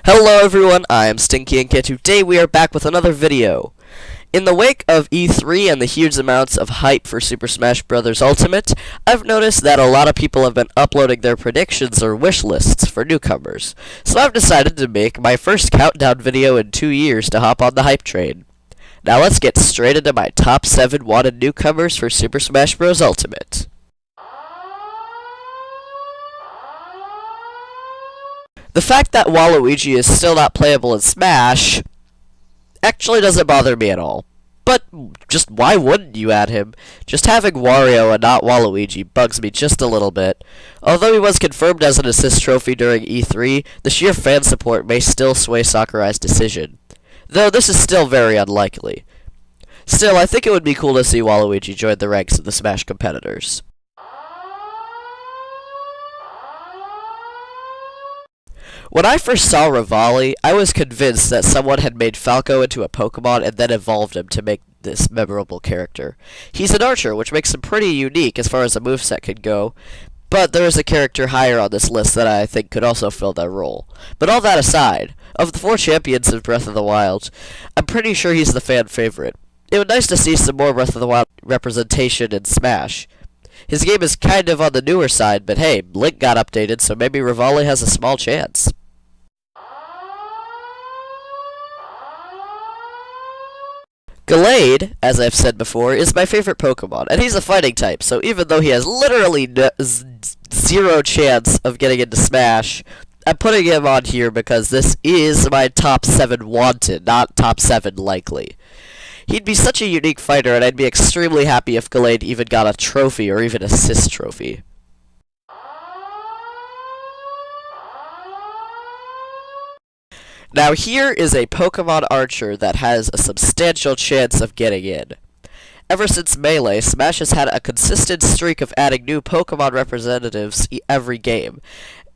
Hello everyone, I am Stinky and today we are back with another video. In the wake of E3 and the huge amounts of hype for Super Smash Bros. Ultimate, I've noticed that a lot of people have been uploading their predictions or wish lists for newcomers. So I've decided to make my first countdown video in 2 years to hop on the hype train. Now let's get straight into my top 7 wanted newcomers for Super Smash Bros. Ultimate. The fact that Waluigi is still not playable in Smash actually doesn't bother me at all. But just why wouldn't you add him? Just having Wario and not Waluigi bugs me just a little bit. Although he was confirmed as an assist trophy during E3, the sheer fan support may still sway Sakurai's decision. Though this is still very unlikely. Still, I think it would be cool to see Waluigi join the ranks of the Smash competitors. When I first saw Rivali, I was convinced that someone had made Falco into a Pokemon and then evolved him to make this memorable character. He's an archer, which makes him pretty unique as far as a moveset could go, but there is a character higher on this list that I think could also fill that role. But all that aside, of the 4 champions of Breath of the Wild, I'm pretty sure he's the fan favorite. It would be nice to see some more Breath of the Wild representation in Smash. His game is kind of on the newer side, but hey, Link got updated, so maybe Rivali has a small chance. Gallade, as I've said before, is my favorite Pokemon, and he's a fighting type, so even though he has literally zero chance of getting into Smash, I'm putting him on here because this is my top 7 wanted, not top 7 likely. He'd be such a unique fighter, and I'd be extremely happy if Gallade even got a trophy or even assist trophy. Now here is a Pokemon Archer that has a substantial chance of getting in. Ever since Melee, Smash has had a consistent streak of adding new Pokemon representatives every game,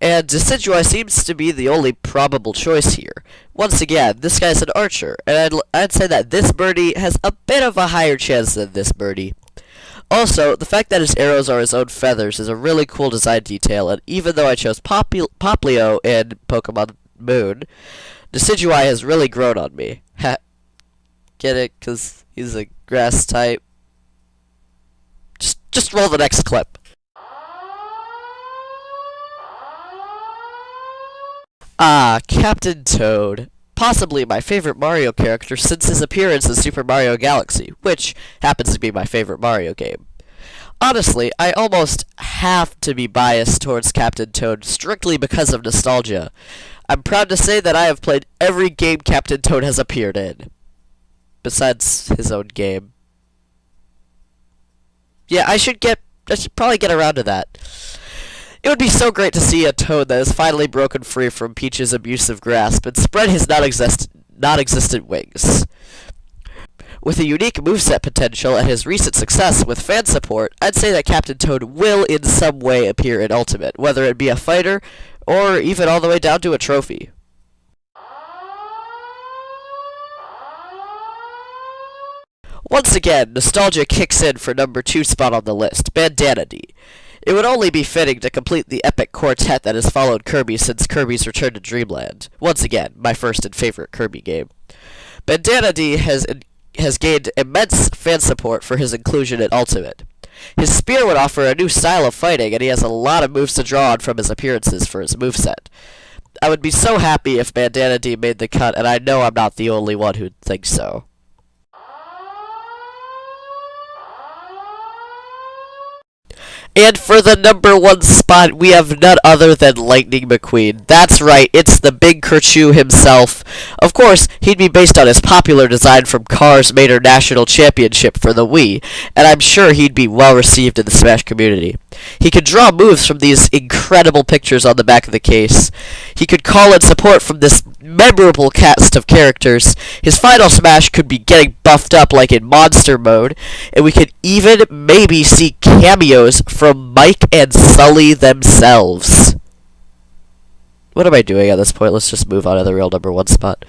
and Decidueye seems to be the only probable choice here. Once again, this guy's an Archer, and I'd say that this birdie has a bit of a higher chance than this birdie. Also, the fact that his arrows are his own feathers is a really cool design detail, and even though I chose Poplio in Pokemon Moon, Decidueye has really grown on me. Ha. Get it? Because he's a grass type. Just roll the next clip. Ah, Captain Toad. Possibly my favorite Mario character since his appearance in Super Mario Galaxy, which happens to be my favorite Mario game. Honestly, I almost have to be biased towards Captain Toad strictly because of nostalgia. I'm proud to say that I have played every game Captain Toad has appeared in. Besides his own game. Yeah, I should probably get around to that. It would be so great to see a Toad that has finally broken free from Peach's abusive grasp and spread his non-existent wings. With a unique moveset potential and his recent success with fan support, I'd say that Captain Toad will in some way appear in Ultimate, whether it be a fighter, or even all the way down to a trophy. Once again, nostalgia kicks in for number 2 spot on the list, Bandana D. It would only be fitting to complete the epic quartet that has followed Kirby since Kirby's Return to Dreamland. Once again, my first and favorite Kirby game. Bandana D has gained immense fan support for his inclusion in Ultimate. His spear would offer a new style of fighting, and he has a lot of moves to draw on from his appearances for his moveset. I would be so happy if Bandana D made the cut, and I know I'm not the only one who thinks so. And for the number 1 spot, we have none other than Lightning McQueen. That's right, it's the Big Kerchoo himself. Of course, he'd be based on his popular design from Cars Mater National Championship for the Wii, and I'm sure he'd be well received in the Smash community. He could draw moves from these incredible pictures on the back of the case. He could call in support from this memorable cast of characters. His final Smash could be getting buffed up like in Monster Mode, and we could even maybe see cameos from Mike and Sully themselves. What am I doing at this point? Let's just move on to the real number 1 spot.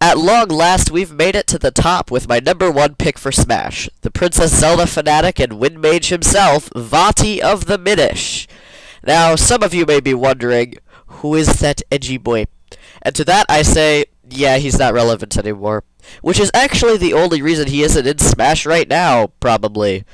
At long last, we've made it to the top with my number 1 pick for Smash, the Princess Zelda fanatic and Wind Mage himself, Vati of the Minish. Now, some of you may be wondering, who is that edgy boy? And to that I say, yeah, he's not relevant anymore. Which is actually the only reason he isn't in Smash right now, probably.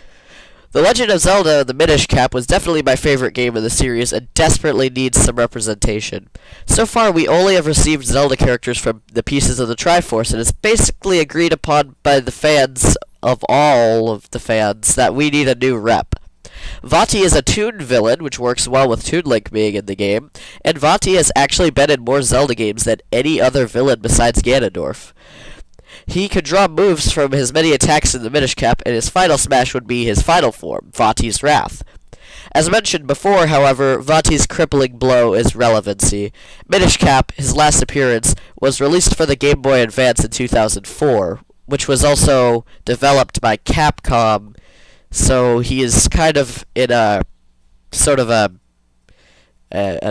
The Legend of Zelda: The Minish Cap was definitely my favorite game in the series and desperately needs some representation. So far, we only have received Zelda characters from the pieces of the Triforce, and it's basically agreed upon by the fans of all of the fans that we need a new rep. Vati is a Toon villain, which works well with Toon Link being in the game, and Vati has actually been in more Zelda games than any other villain besides Ganondorf. He could draw moves from his many attacks in the Minish Cap, and his final smash would be his final form, Vati's Wrath. As mentioned before, however, Vati's crippling blow is relevancy. Minish Cap, his last appearance, was released for the Game Boy Advance in 2004, which was also developed by Capcom, so he is kind of in a sort of a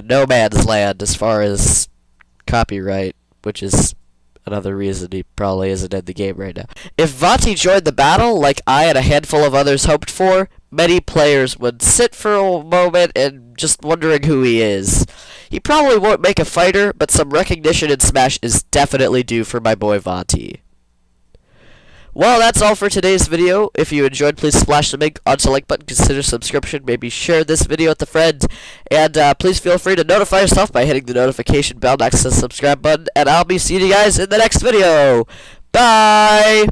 no man's land as far as copyright, which is another reason he probably isn't in the game right now. If Vati joined the battle, like I and a handful of others hoped for, many players would sit for a moment and just wondering who he is. He probably won't make a fighter, but some recognition in Smash is definitely due for my boy Vati. Well, that's all for today's video. If you enjoyed, please splash the big onto like button, consider subscription, maybe share this video with a friend, and please feel free to notify yourself by hitting the notification bell next to the subscribe button, and I'll be seeing you guys in the next video. Bye!